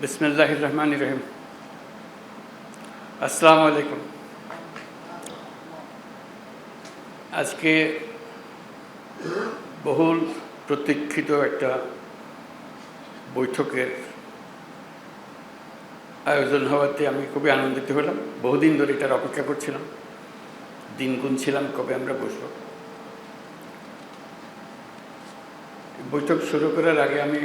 বিসমিল্লাহির রহমানির রহিম। আসসালামু আলাইকুম। আজকে বহুল প্রতীক্ষিত একটা বৈঠকের আয়োজন হওয়াতে আমি খুবই আনন্দিত হলাম। বহুদিন ধরে এটার অপেক্ষা করছিলাম, দিন গুনছিলাম কবে আমরা বসব। বৈঠক শুরু করার আগে আমি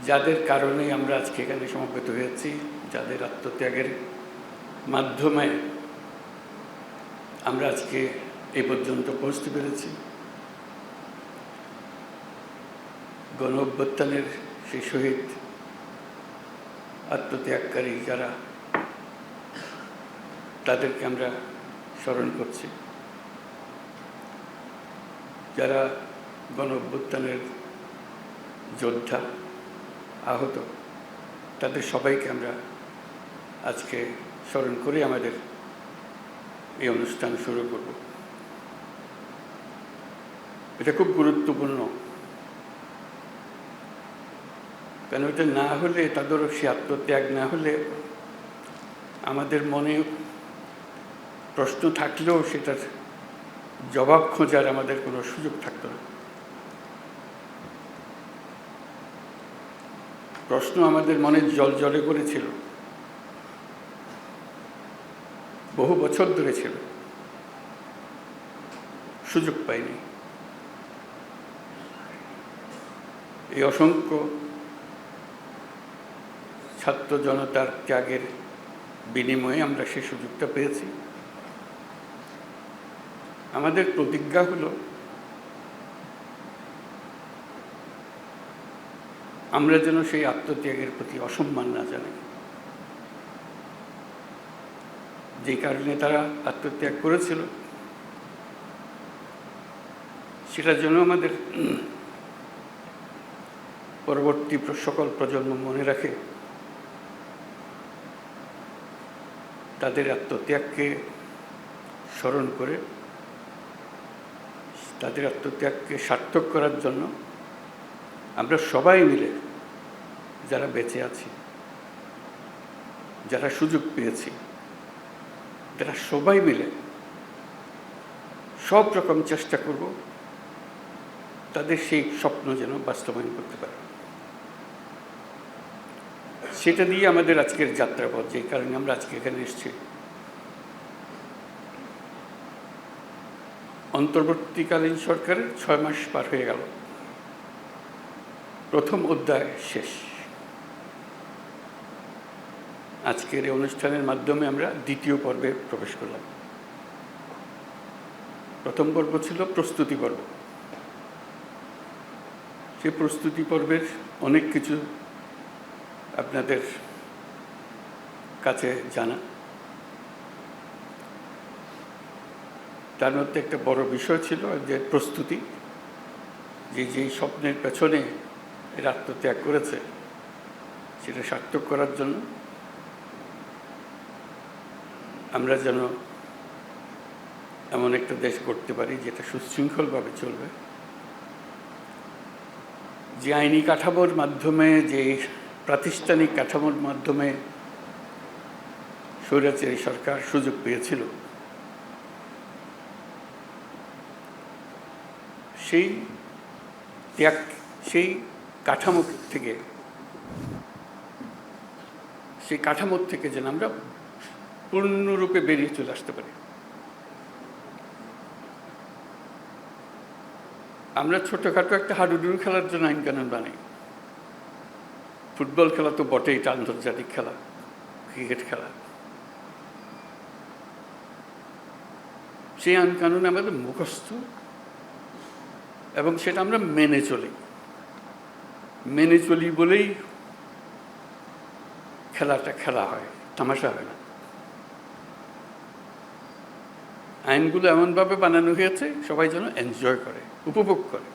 যাদের কারণে আমরা আজকে এখানে সমবেত হয়েছি, যাদের আত্মত্যাগের মাধ্যমে আমরা আজকে এই পর্যন্ত পৌঁছতে পেরেছি, গণ অভ্যুত্থানের সেই শহীদ আত্মত্যাগকারী যারা, তাদেরকে আমরা স্মরণ করছি। যারা গণ অভ্যুত্থানের যোদ্ধা, আহত, তাদের সবাইকে আমরা আজকে স্মরণ করে আমাদের এই অনুষ্ঠান শুরু করব। এটা খুব গুরুত্বপূর্ণ, কেন এটা না হলে, তাদেরও সে আত্মত্যাগ না হলে আমাদের মনে প্রশ্ন থাকলেও সেটার জবাব খোঁজার আমাদের কোনো সুযোগ থাকতো না। প্রশ্ন আমাদের মনে জলে করেছিল, বহু বছর ধরে ছিল, সুযোগ পাইনি। এই অসংখ্য ছাত্র জনতার ত্যাগের বিনিময়ে আমরা সেই সুযোগটা পেয়েছি। আমাদের প্রতিজ্ঞা হলো আমরা যেন সেই আত্মত্যাগের প্রতি অসম্মান না জানাই। যে কারণে তারা আত্মত্যাগ করেছিল, সেটার জন্য আমাদের পরবর্তী সকল প্রজন্ম মনে রাখে, তাদের আত্মত্যাগকে স্মরণ করে তাদের আত্মত্যাগকে সার্থক করার জন্য আমরা সবাই মিলে, যারা বেঁচে আছি, যারা সুযোগ পেয়েছি, যারা সবাই মিলে সব রকম চেষ্টা করব তাদের সেই স্বপ্ন যেন বাস্তবায়ন করতে পারে। সেটা দিয়ে আমাদের আজকের যাত্রাপথ, যে কারণে আমরা আজকে এখানে এসেছি। অন্তর্বর্তীকালীন সরকারের 6 মাস পার হয়ে গেল, প্রথম অধ্যায় শেষ। আজকের এই অনুষ্ঠানের মাধ্যমে আমরা দ্বিতীয় পর্বে প্রবেশ করলাম। প্রথম পর্ব ছিল প্রস্তুতি পর্ব। সেই প্রস্তুতি পর্বের অনেক কিছু আপনাদের কাছে জানা। তার মধ্যে একটা বড় বিষয় ছিল যে প্রস্তুতি, যেই স্বপ্নের পেছনে এর আত্মত্যাগ করেছে, সেটা সার্থক করার জন্য আমরা যেন এমন একটা দেশ গড়তে পারি যেটা সুশৃঙ্খলভাবে চলবে, যে আইনি কাঠামোর মাধ্যমে, যে প্রাতিষ্ঠানিক কাঠামোর মাধ্যমে স্বৈরাচারী সরকার সুযোগ পেয়েছিল, সেই ত্যাগ, সেই কাঠামো থেকে যেন আমরা পূর্ণরূপে বেরিয়ে চলে আসতে পারি। আমরা ছোটোখাটো একটা হাডুডুর খেলার জন্য আইন কানুন বানাই। ফুটবল খেলা তো বটেই, এটা আন্তর্জাতিক খেলা, ক্রিকেট খেলা। সেই আইন কানুন আমাদের মুখস্থ, এবং সেটা আমরা মেনে চলি বলেই খেলাটা খেলা হয়, তামাশা হয় না। আইনগুলো এমনভাবে বানানো হয়েছে সবাই যেন এনজয় করে, উপভোগ করে।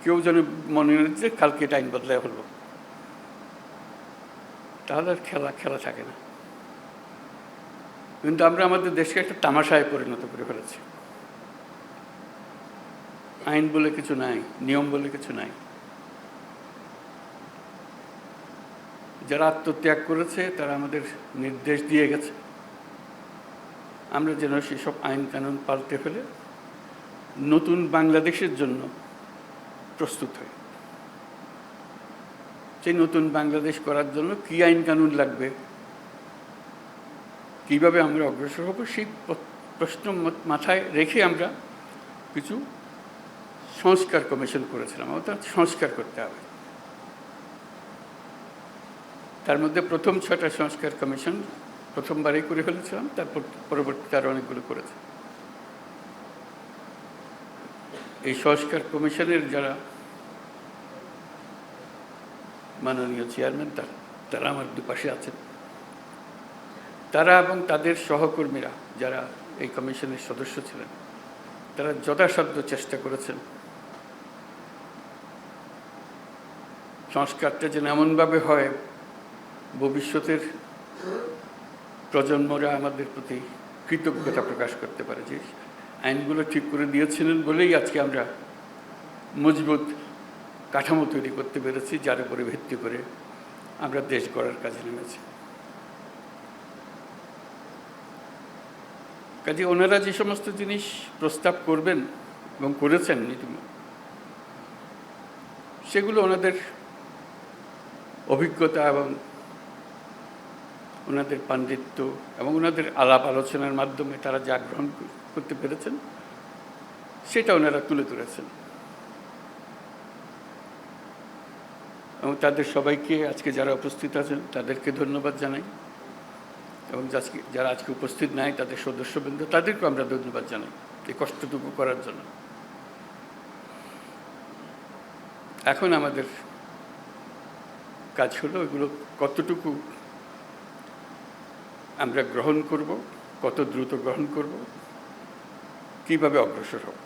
কেউ যেন মনে হচ্ছে কালকে এটা আইন বদলায় হলো, তাহলে আর খেলা থাকে না। কিন্তু আমরা আমাদের দেশকে একটা তামাশায় পরিণত করে ফেলেছি। আইন বলে কিছু নাই, নিয়ম বলে কিছু নাই। যারা আত্মত্যাগ করেছে তারা আমাদের নির্দেশ দিয়ে গেছে, আমরা যেন সেসব আইন কানুন পাল্টে ফেলে নতুন বাংলাদেশের জন্য প্রস্তুত হই। সেই নতুন বাংলাদেশ করার জন্য কী আইন কানুন লাগবে, কীভাবে আমরা অগ্রসর হব, সেই প্রশ্ন মাথায় রেখে আমরা কিছু সংস্কার কমিশন করেছিলাম। অর্থাৎ সংস্কার করতে হবে। তার মধ্যে প্রথম 6টা সংস্কার কমিশন প্রথমবারেই করে ফেলেছিলাম, তারপর পরবর্তীতে আরও অনেকগুলো করেছে। এই সংস্কার কমিশনের যারা মাননীয় চেয়ারম্যান তারা আমার দুপাশে আছেন, তারা এবং তাদের সহকর্মীরা যারা এই কমিশনের সদস্য ছিলেন, তারা যথাসাধ্য চেষ্টা করেছেন সংস্কারটা যেন এমনভাবে হয় ভবিষ্যতের প্রজন্মরা আমাদের প্রতি কৃতজ্ঞতা প্রকাশ করতে পারে যে আইনগুলো ঠিক করে দিয়েছিলেন বলেই আজকে আমরা মজবুত কাঠামো তৈরি করতে পেরেছি, যার উপরে ভিত্তি করে আমরা দেশ গড়ার কাজে নেমেছি। কাজে ওনারা যে সমস্ত জিনিস প্রস্তাব করবেন এবং করেছেন সেগুলো ওনাদের অভিজ্ঞতা এবং ওনাদের পাণ্ডিত্য এবং ওনাদের আলাপ আলোচনার মাধ্যমে তারা যা গ্রহণ করতে পেরেছেন সেটা ওনারা তুলে ধরেছেন। এবং তাদের সবাইকে আজকে যারা উপস্থিত আছেন তাদেরকে ধন্যবাদ জানাই, এবং যারা আজকে উপস্থিত নাই তাদের সদস্যবৃন্দ তাদেরকেও আমরা ধন্যবাদ জানাই এই কষ্টটুকু করার জন্য। এখন আমাদের কাজ হলো এগুলো কতটুকু আমরা গ্রহণ করব, কত দ্রুত গ্রহণ করব, কিভাবে অগ্রসর হব।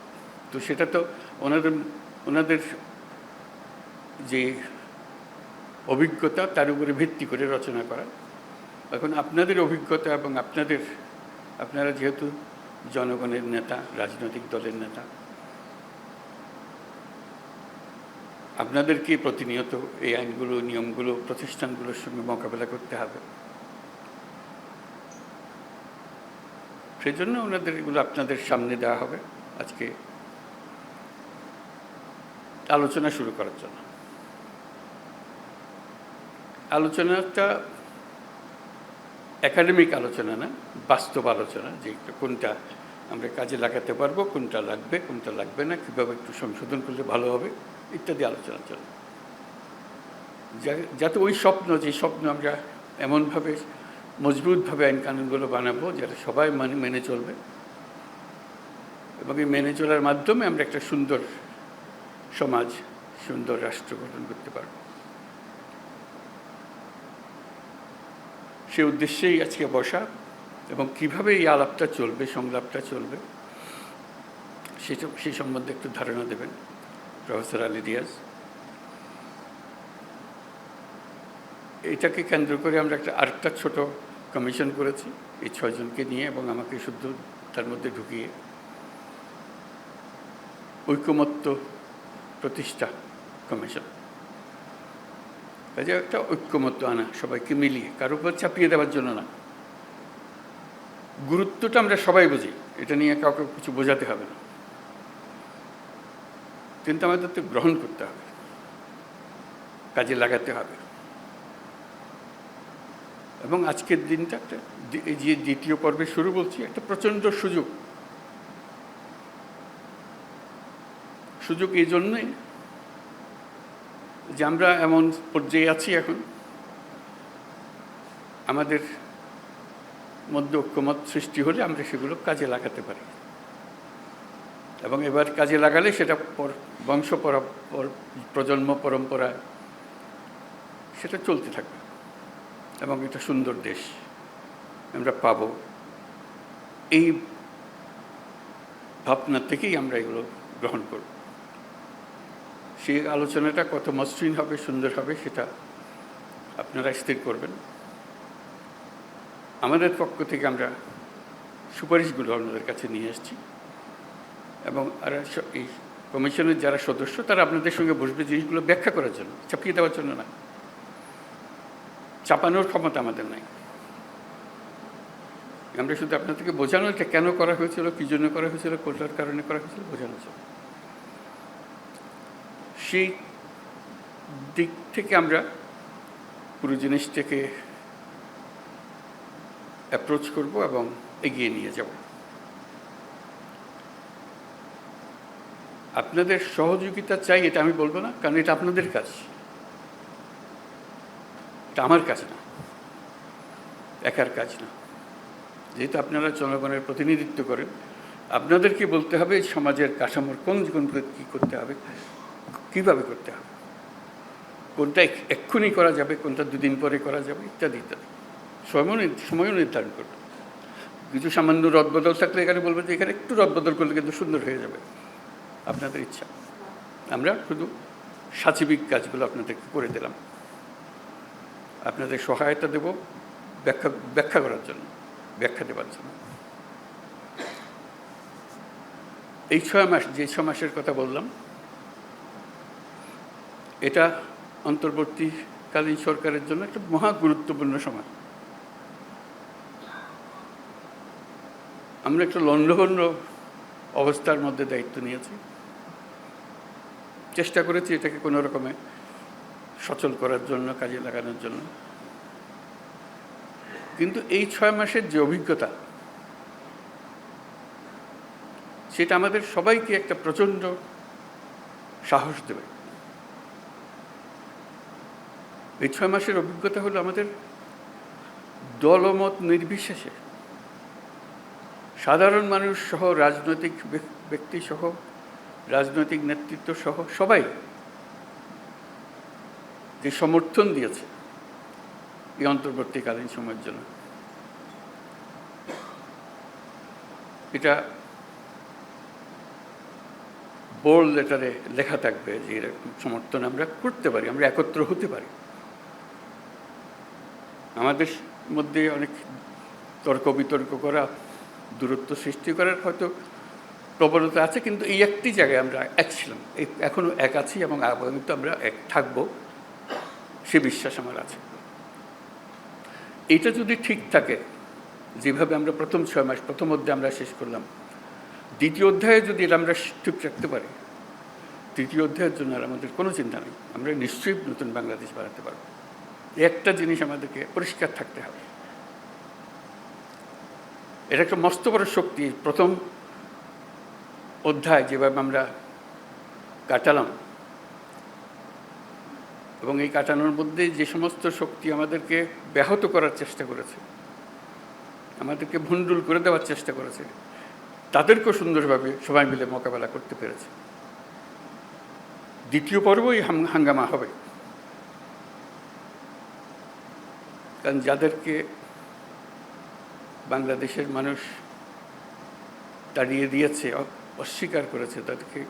তো সেটা তো ওনাদের যে অভিজ্ঞতা তার উপরে ভিত্তি করে রচনা করা। এখন আপনাদের অভিজ্ঞতা এবং আপনারা যেহেতু জনগণের নেতা, রাজনৈতিক দলের নেতা, আপনাদেরকে প্রতিনিয়ত এই আইনগুলো, নিয়মগুলো, প্রতিষ্ঠানগুলোর সঙ্গে মোকাবেলা করতে হবে। সেই জন্য ওনাদের এগুলো আপনাদের সামনে দেওয়া হবে আজকে আলোচনা শুরু করার জন্য। আলোচনাটা একাডেমিক আলোচনা না, বাস্তব আলোচনা, যে কোনটা আমরা কাজে লাগাতে পারবো, কোনটা লাগবে, কোনটা লাগবে না, কীভাবে একটু সংশোধন করলে ভালো হবে ইত্যাদি আলোচনার জন্য। যাতে ওই যে স্বপ্ন আমরা এমনভাবে মজবুতভাবে আইন কানুনগুলো বানাবো যারা সবাই মেনে চলবে, এবং এই মেনে চলার মাধ্যমে আমরা একটা সুন্দর সমাজ, সুন্দর রাষ্ট্র গঠন করতে পারব। সে উদ্দেশ্যেই আজকে বসা, এবং কিভাবে এই আলাপটা চলবে, সংলাপটা চলবে সেই সম্বন্ধে একটু ধারণা দেবেন প্রফেসর আলী রিয়াজ। এটাকে কেন্দ্র করে আমরা আরেকটা ছোট কমিশন করেছি এই 6 জনকে নিয়ে, এবং আমাকে শুদ্ধ তার মধ্যে ঢুকিয়ে ঐকমত্য প্রতিষ্ঠা কমিশন। কাজে একটা ঐক্যমত্য আনা, সবাইকে মিলিয়ে, কারোর উপর চাপিয়ে দেওয়ার জন্য না। গুরুত্বটা আমরা সবাই বুঝি, এটা নিয়ে কাউকে কিছু বোঝাতে হবে না, কিন্তু আমাদের তো গ্রহণ করতে হবে, কাজে লাগাতে হবে। এবং আজকের দিনটা একটা, এই যে দ্বিতীয় পর্বে শুরু বলছি, একটা প্রচণ্ড সুযোগ এই জন্যই যে আমরা এমন পর্যায়ে আছি এখন, আমাদের মধ্যে ঐক্যমত সৃষ্টি হলে আমরা সেগুলো কাজে লাগাতে পারি, এবং এবার কাজে লাগালে সেটা বংশ প্রজন্ম পরম্পরায় সেটা চলতে থাকবে, এবং এটা সুন্দর দেশ আমরা পাব। এই ভাবনা থেকেই আমরা এগুলো গ্রহণ করব। সেই আলোচনাটা কত মসৃণ হবে, সুন্দর হবে, সেটা আপনারা স্থির করবেন। আমাদের পক্ষ থেকে আমরা সুপারিশগুলো আপনাদের কাছে নিয়ে এসেছি, এবং আর এই কমিশনের যারা সদস্য তারা আপনাদের সঙ্গে বসবে জিনিসগুলো ব্যাখ্যা করার জন্য, চাপিয়ে দেওয়ার জন্য না। চাপানোর ক্ষমতা আমাদের নাই। আমরা শুধু আপনাদেরকে বোঝানো এটা কেন করা হয়েছিল, কী জন্য করা হয়েছিল, কোটার কারণে করা হয়েছিল বোঝানো ছিল। সেই দিক থেকে আমরা পুরো জিনিসটাকে অ্যাপ্রোচ করব এবং এগিয়ে নিয়ে যাব। আপনাদের সহযোগিতা চাই এটা আমি বলবো না, কারণ এটা আপনাদের কাজ, এটা আমার কাজ না, একার কাজ না। যেহেতু আপনারা জনগণের প্রতিনিধিত্ব করেন, আপনাদেরকে বলতে হবে সমাজের কাঠামোর কোন কী করতে হবে, কীভাবে করতে হবে, কোনটা এক্ষুনি করা যাবে, কোনটা দুদিন পরে করা যাবে, ইত্যাদি ইত্যাদি সময়ও নির্ধারণ করবে। কিছু সামান্য রদবদল থাকলে এখানে বলবে যে এখানে একটু রদবদল করলে কিন্তু সুন্দর হয়ে যাবে, আপনাদের ইচ্ছা। আমরা শুধু সাচিবিক কাজগুলো আপনাদেরকে করে দিলাম, আপনাদের সহায়তা দেব ব্যাখ্যা করার জন্য, ব্যাখ্যা দেওয়ার জন্য। এই 6 মাস, যে 6 মাসের কথা বললাম, এটা অন্তর্বর্তীকালীন সরকারের জন্য একটা মহা গুরুত্বপূর্ণ সময়। আমরা একটা লণ্ডভণ্ড অবস্থার মধ্যে দায়িত্ব নিয়েছি, চেষ্টা করেছি এটাকে কোনো রকমে সচল করার জন্য, কাজে লাগানোর জন্য। কিন্তু এই 6 মাসের যে অভিজ্ঞতা, সেটা আমাদের সবাইকে একটা প্রচণ্ড সাহস দেবে। এই 6 মাসের অভিজ্ঞতা হলো আমাদের দলমত নির্বিশেষে সাধারণ মানুষ সহ, রাজনৈতিক ব্যক্তি সহ, রাজনৈতিক নেতৃত্ব সহ সবাই যে সমর্থন দিয়েছে এই অন্তর্বর্তীকালীন সময়ের জন্য, এটা বোল্ড লেটারে লেখা থাকবে যে এরকম সমর্থন আমরা করতে পারি, আমরা একত্র হতে পারি। আমাদের মধ্যে অনেক তর্ক বিতর্ক করা, দূরত্ব সৃষ্টি করার হয়তো প্রবণতা আছে, কিন্তু এই একটি জায়গায় আমরা এক ছিলাম, এখনও এক আছি এবং আগামীতে আমরা এক থাকবো, সে বিশ্বাস আমার আছে। এইটা যদি ঠিক থাকে, যেভাবে আমরা প্রথম 6 মাস প্রথম অধ্যায়ে আমরা শেষ করলাম, দ্বিতীয় অধ্যায়ে যদি এটা আমরা ঠিক রাখতে পারি, তৃতীয় অধ্যায়ের জন্য আর আমাদের কোনো চিন্তা নেই, আমরা নিশ্চয়ই নতুন বাংলাদেশ বানাতে পারব। একটা জিনিস আমাদেরকে পরিষ্কার থাকতে হবে, এটা একটা মস্ত বড় শক্তি। প্রথম অধ্যায় যেভাবে আমরা কাটালাম, এবং এই কাটানোর মধ্যে যে সমস্ত শক্তি আমাদেরকে ব্যাহত করার চেষ্টা করেছে, আমাদেরকে ভণ্ডুল করে দেওয়ার চেষ্টা করেছে, তাদেরকেও সুন্দরভাবে সবাই মিলে মোকাবেলা করতে পেরেছে। দ্বিতীয় পর্বই হাঙ্গামা হবে, কারণ যাদেরকে বাংলাদেশের মানুষ তাড়িয়ে দিয়েছে, অস্বীকার করেছে, তাদেরকে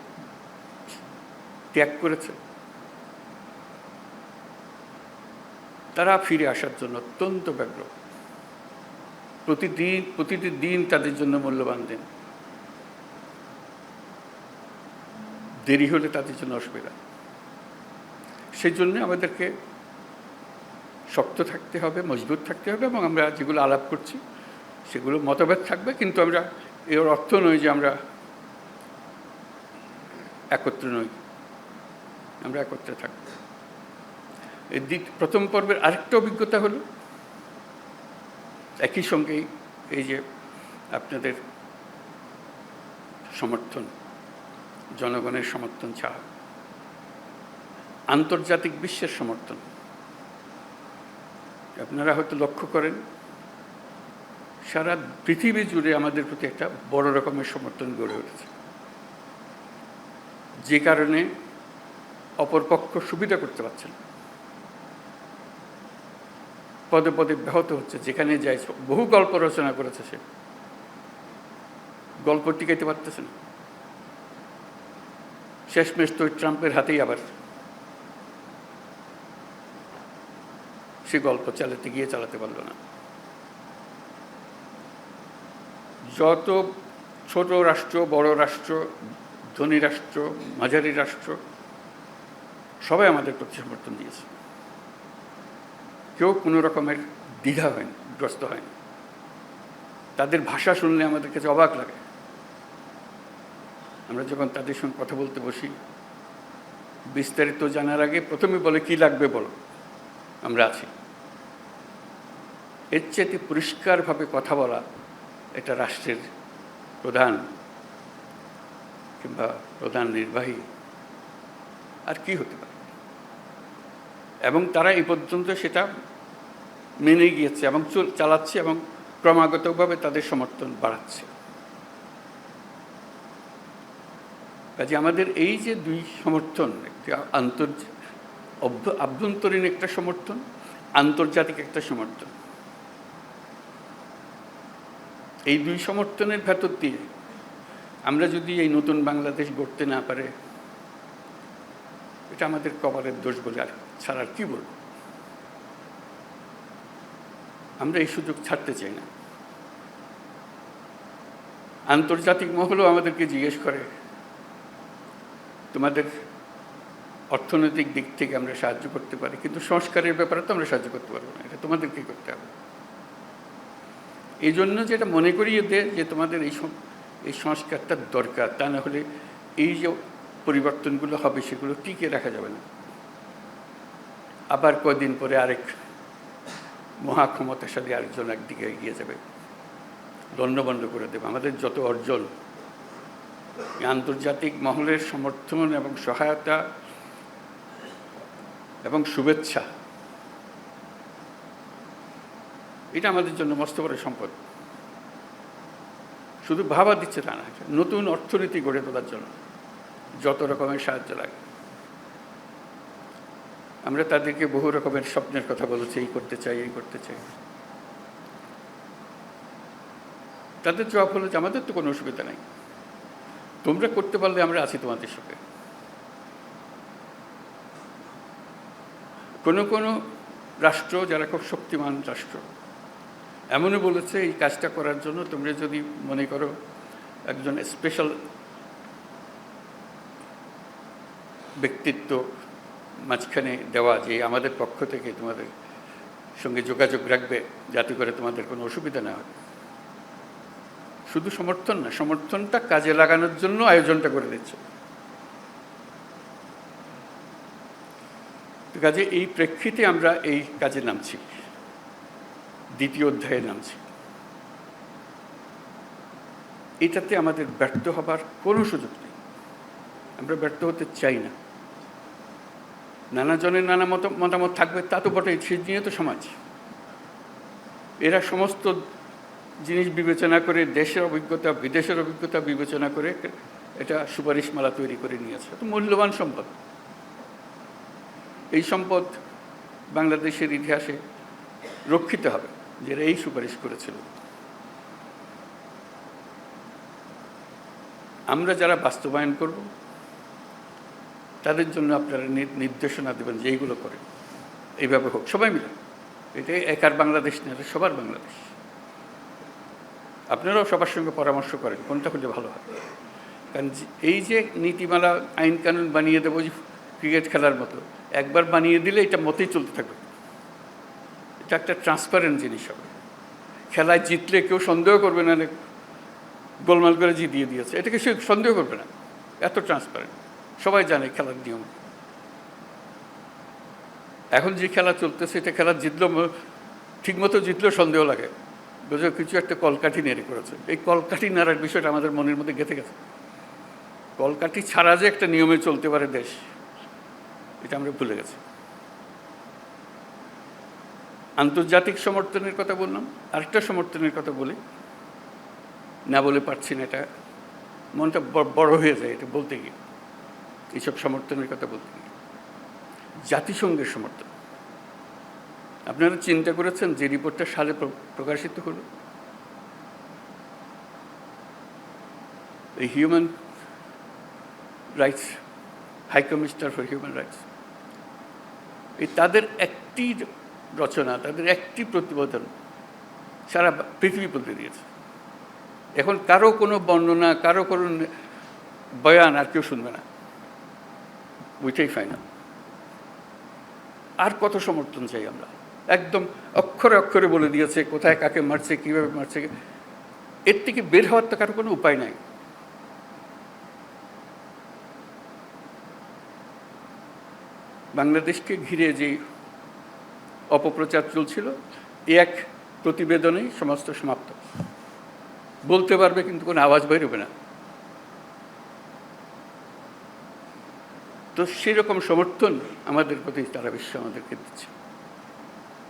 ত্যাগ করেছে, তারা ফিরে আসার জন্য অত্যন্ত ব্যগ্র। প্রতিটি দিন তাদের জন্য মূল্যবান দিন, দেরি হলে তাদের জন্য অসুবিধা। সেই জন্য আমাদেরকে শক্ত থাকতে হবে, মজবুত থাকতে হবে, এবং আমরা যেগুলো আলাপ করছি সেগুলো মতভেদ থাকবে, কিন্তু আমরা এর অর্থ নয় যে আমরা একত্র নই, আমরা একত্রে থাকব। প্রথম পর্বের আরেকটা অভিজ্ঞতা হলো একই সঙ্গেই এই যে আপনাদের সমর্থন, জনগণের সমর্থন ছাড়া আন্তর্জাতিক বিশ্বের সমর্থন। আপনারা হয়তো লক্ষ্য করেন সারা পৃথিবী জুড়ে আমাদের প্রতি একটা বড় রকমের সমর্থন গড়ে উঠেছে, যে কারণে অপরপক্ষ সুবিধা করতে পারছে না, পদে পদে ব্যাহত হচ্ছে। যেখানে যায় বহু গল্প রচনা করেছে, সে গল্প টিকাইতে পারতেছে না, শেষমেশ তো ট্রাম্পের হাতেই আবার সে গল্প চালাতে গিয়ে চালাতে পারল না। যত ছোট রাষ্ট্র, বড় রাষ্ট্র, ধনী রাষ্ট্র, মাঝারি রাষ্ট্র, সবাই আমাদের প্রতি সমর্থন দিয়েছে। কেউ কোনো রকমের দ্বিধা হয়নি, গ্রস্ত হয়নি। তাদের ভাষা শুনলে আমাদের কাছে অবাক লাগে। আমরা যখন তাদের সঙ্গে কথা বলতে বসি, বিস্তারিত জানার আগে প্রথমে বলে, কি লাগবে বলো, আমরা আছি। এর চেয়ে পরিষ্কারভাবে কথা বলা এটা রাষ্ট্রের প্রধান কিংবা প্রধান নির্বাহী আর কি হতে পারে। এবং তারা এই পর্যন্ত সেটা মেনে গিয়েছে এবং চালাচ্ছে এবং ক্রমাগতভাবে তাদের সমর্থন বাড়াচ্ছে। কাজে আমাদের এই যে দুই সমর্থন, একটি আভ্যন্তরীণ একটা সমর্থন, আন্তর্জাতিক একটা সমর্থন, এই দুই সমর্থনের ভেতর দিয়ে আমরা যদি এই নতুন বাংলাদেশ গড়তে না পারে, এটা আমাদের কপালের দোষ বলে আর ছাড়া আর কি বলব। আমরা এই সুযোগ ছাড়তে চাই না। আন্তর্জাতিক মহলও আমাদেরকে জিজ্ঞেস করে, তোমাদের অর্থনৈতিক দিক থেকে আমরা সাহায্য করতে পারি, কিন্তু সংস্কারের ব্যাপারে তো আমরা সাহায্য করতে পারবো না, এটা তোমাদেরকেই করতে হবে। এই জন্য যেটা মনে করিয়ে দেয় যে তোমাদের এই সংস্কারটা দরকার, তা না হলে এই যে পরিবর্তনগুলো হবে সেগুলো টিকে রাখা যাবে না। আবার কয়েকদিন পরে আরেক মহাক্ষমতাশালী আরেকজন একদিকে এগিয়ে যাবে, লণ্ডভণ্ড করে দেবে আমাদের যত অর্জন। আন্তর্জাতিক মহলের সমর্থন এবং সহায়তা এবং শুভেচ্ছা, এটা আমাদের জন্য মস্ত বড় সম্পদ। শুধু ভাবা দিচ্ছে তা না, নতুন অর্থনীতি গড়ে তোলার জন্য যত রকমের সাহায্য লাগে। আমরা তাদেরকে বহু রকমের স্বপ্নের কথা বলেছি, এই করতে চাই, এই করতে চাই। তাদের জবাব হলো যে আমাদের তো কোনো অসুবিধা নেই, তোমরা করতে পারলে আমরা আছি তোমাদের সঙ্গে। কোনো কোনো রাষ্ট্র যারা খুব শক্তিমান রাষ্ট্র এমনও বলেছে, এই কাজটা করার জন্য তোমরা যদি মনে করো একজন স্পেশাল ব্যক্তিত্ব মাঝখানে দেওয়া, যে আমাদের পক্ষ থেকে তোমাদের সঙ্গে যোগাযোগ রাখবে যাতে করে তোমাদের কোনো অসুবিধা না হয়। শুধু সমর্থন না, সমর্থনটা কাজে লাগানোর জন্য আয়োজনটা করে দিচ্ছে। কাজে এই প্রেক্ষিতে আমরা এই কাজে নামছি, দ্বিতীয় অধ্যায়ে নামছি। এটাতে আমাদের ব্যর্থ হবার কোনো সুযোগ নেই, আমরা ব্যর্থ হতে চাই না। নানা জনের নানা মতামত থাকবে, তা তো বটেই, সে নিয়ে তো সমাজ। এরা সমস্ত জিনিস বিবেচনা করে, দেশের অভিজ্ঞতা বিদেশের অভিজ্ঞতা বিবেচনা করে এটা সুপারিশমালা তৈরি করে নিয়েছে। তো মূল্যবান সম্পদ। এই সম্পদ বাংলাদেশের ইতিহাসে রক্ষিত হবে, যারা এই সুপারিশ করেছিল। আমরা যারা বাস্তবায়ন করব তাদের জন্য আপনারা নির্দেশনা দেবেন যে এইগুলো করেন, এইভাবে হোক, সবাই মিলে। এটা একার বাংলাদেশ না, এটা সবার বাংলাদেশ। আপনারাও সবার সঙ্গে পরামর্শ করেন কোনটা হলে ভালো হয়। কারণ এই যে নীতিমালা আইন কানুন বানিয়ে দেবো যে ক্রিকেট খেলার মতো, একবার বানিয়ে দিলে এটা মতেই চলতে থাকবে। এটা একটা ট্রান্সপারেন্ট জিনিস হবে। খেলায় জিতলে কেউ সন্দেহ করবে না গোলমাল করে জিতিয়ে দিয়েছে, এটাকে সে সন্দেহ করবে না, এত ট্রান্সপারেন্ট। সবাই জানে খেলার নিয়ম। এখন যে খেলা চলতেছে, এটা খেলা জিতলেও ঠিকমতো জিতলেও সন্দেহ লাগে, বুঝো কিছু একটা কলকাঠি নেড়ে করেছে। এই কলকাঠি নাড়ার বিষয়টা আমাদের মনের মধ্যে গেঁথে গেছে। কলকাঠি ছাড়া যে একটা নিয়মে চলতে পারে দেশ, এটা আমরা ভুলে গেছি। আন্তর্জাতিক সমর্থনের কথা বললাম, আরেকটা সমর্থনের কথা বলি, না বলে পারছি না, এটা মনটা বড় হয়ে যায় এটা বলতে গিয়ে। এইসব সমর্থনের কথা বলতে গিয়ে জাতিসংঘের সমর্থন। আপনারা চিন্তা করেছেন যে রিপোর্টটা সালে প্রকাশিত হলো, এই human rights high commissioner for human rights, এই তাদের একটি রচনা, তাদের একটি প্রতিবেদন সারা পৃথিবী বলতে দিয়েছে। এখন কারো কোনো বর্ণনা, কারো কোনো বয়ান আর কেউ শুনবে না, ওইটাই ফাইনাল। আর কত সমর্থন চাই আমরা? একদম অক্ষরে অক্ষরে বলে দিয়েছে কোথায় কাকে মারছে, কীভাবে মারছে। এর থেকে বের হওয়ার তো কারো কোনো উপায় নাই। বাংলাদেশকে ঘিরে যে অপপ্রচার চলছিল, এক প্রতিবেদনেই সমস্ত সমাপ্ত। বলতে পারবে কিন্তু কোনো আওয়াজ বেরোবে না। তো সেরকম সমর্থন আমাদের প্রতি তারা বিশ্ব আমাদেরকে দিচ্ছে,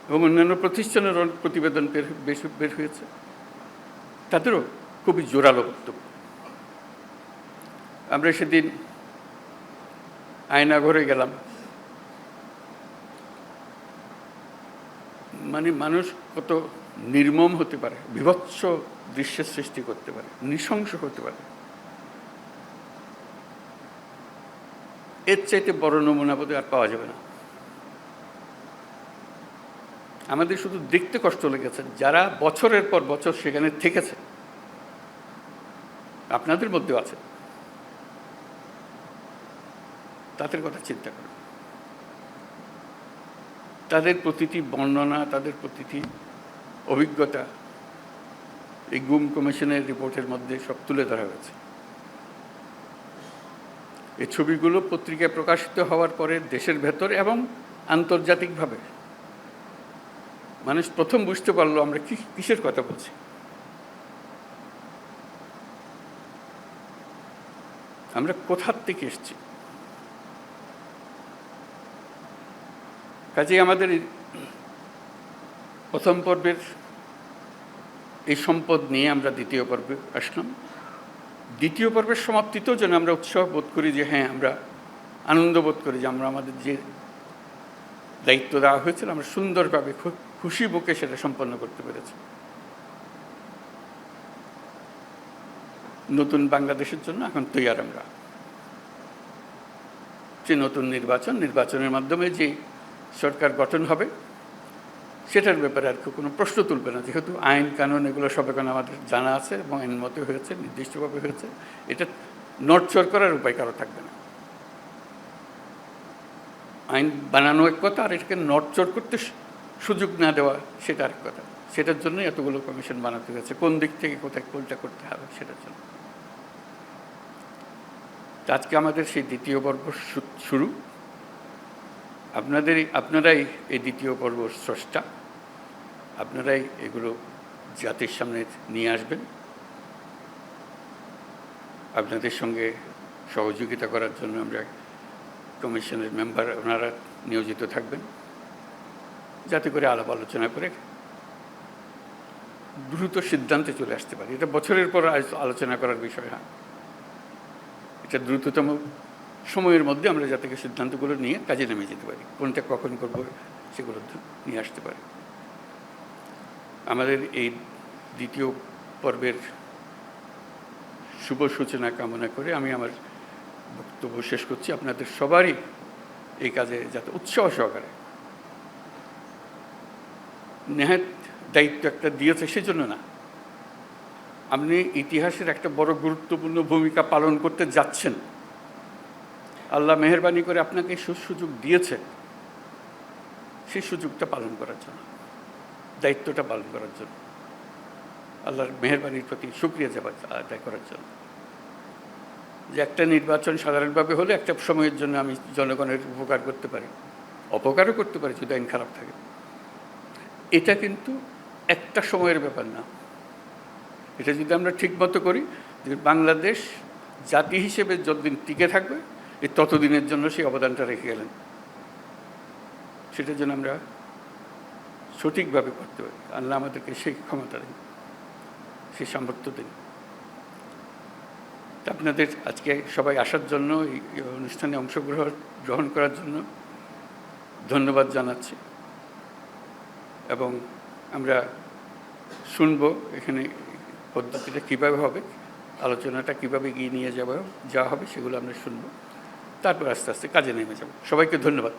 এবং অন্যান্য প্রতিষ্ঠানের অনেক প্রতিবেদন বের হয়েছে, তাদেরও খুবই জোরালো বক্তব্য। আমরা সেদিন আয়নাঘরে গেলাম, মানে মানুষ কত নির্মম হতে পারে, বীভৎস দৃশ্যের সৃষ্টি করতে পারে, নৃশংস হতে পারে, এর চাইতে বড় নমুনা বোধহয় আর পাওয়া যাবে না। আমাদের শুধু দেখতে কষ্ট লেগেছে, যারা বছরের পর বছর সেখানে থেকেছে, আপনাদের মধ্যেও আছে, তাদের কথা চিন্তা করুন। তাদের প্রতিটি বর্ণনা, তাদের প্রতিটি অভিজ্ঞতা এই গুম কমিশনের রিপোর্টের মধ্যে সব তুলে ধরা হয়েছে। এই ছবিগুলো পত্রিকায় প্রকাশিত হওয়ার পরে দেশের ভেতর এবং আন্তর্জাতিকভাবে মানুষ প্রথম বুঝতে পারলো আমরা কিসের কথা বলছি। আমরা কোথার থেকে এসেছি। কাজেই আমাদের প্রথম পর্বের এই সম্পদ নিয়ে আমরা দ্বিতীয় পর্বে আসলাম। দ্বিতীয় পর্বের সমাপ্তিতেও যেন আমরা উৎসাহ বোধ করি যে হ্যাঁ, আমরা আনন্দ বোধ করি যে আমরা আমাদের যে দায়িত্ব দেওয়া হয়েছিল আমরা সুন্দরভাবে খুশি বুকে সেটা সম্পন্ন করতে পেরেছি। নতুন বাংলাদেশের জন্য এখন তৈয়ার আমরা। যে নতুন নির্বাচনের মাধ্যমে যে সরকার গঠন হবে সেটার ব্যাপারে আর কোনো প্রশ্ন তুলবে না, যেহেতু আইন কানুন এগুলো সব এখন আমাদের জানা আছে এবং আইন মতো হয়েছে, নির্দিষ্টভাবে হয়েছে। এটা নড়চড় করার উপায় কারো থাকবে না। আইন বানানো এক কথা, আর এটাকে নড়চড় করতে সুযোগ না দেওয়া সেটা আরেক কথা। সেটার জন্য এতগুলো কমিশন বানাতে হয়েছে, কোন দিক থেকে কোথায় কোনটা করতে হবে সেটার জন্য। আজকে আমাদের সেই দ্বিতীয় পর্ব শুরু। আপনারাই এই দ্বিতীয় পর্ব স্রষ্টা, আপনারাই এগুলো জাতির সামনে নিয়ে আসবেন। আপনাদের সঙ্গে সহযোগিতা করার জন্য আমরা কমিশনের মেম্বার ওনারা নিয়োজিত থাকবেন, যাতে করে আলাপ আলোচনা করে দ্রুত সিদ্ধান্তে চলে আসতে পারি। এটা বছরের পর আলোচনা করার বিষয়। হ্যাঁ, এটা দ্রুততম সময়ের মধ্যে আমরা যাতে সিদ্ধান্তগুলো নিয়ে কাজে নেমে যেতে পারি, কোনটা কখন করব সেগুলো নিয়ে আসতে পারি। আমাদের এই দ্বিতীয় পর্বের শুভ সূচনা কামনা করে আমি আমার বক্তব্য শেষ করছি। আপনাদের সবারই এই কাজে যাতে উৎসাহ সহকারে, নেহাত দায়িত্ব একটা দিয়েছে সেজন্য না, আপনি ইতিহাসের একটা বড় গুরুত্বপূর্ণ ভূমিকা পালন করতে যাচ্ছেন। আল্লাহ মেহেরবানি করে আপনাকে সুযোগ দিয়েছে, সেই সুযোগটা পালন করার জন্য, দায়িত্বটা পালন করার জন্য, আল্লাহর মেহেরবানির প্রতি শুকরিয়া আদায় করার জন্য। যে একটা নির্বাচন সাধারণভাবে হলে একটা সময়ের জন্য আমি জনগণের উপকার করতে পারি, অপকারও করতে পারি যদি আইন খারাপ থাকে। এটা কিন্তু একটা সময়ের ব্যাপার না। এটা যদি আমরা ঠিকমতো করি, যে বাংলাদেশ জাতি হিসেবে যতদিন টিকে থাকবে এই ততদিনের জন্য সেই অবদানটা রেখে গেলেন। সেটার জন্য আমরা সঠিকভাবে করতে পারি। আল্লাহ আমাদেরকে সেই ক্ষমতা দিন, সেই সামর্থ্য দিন। আপনাদের আজকে সবাই আসার জন্য, এই অনুষ্ঠানে অংশগ্রহণ করার জন্য ধন্যবাদ জানাচ্ছি। এবং আমরা শুনব এখানে পদ্ধতিটা কীভাবে হবে, আলোচনাটা কীভাবে এগিয়ে নিয়ে যাওয়া হবে সেগুলো আমরা শুনব। তারপর আস্তে আস্তে কাজে নেমে যাব। সবাইকে ধন্যবাদ।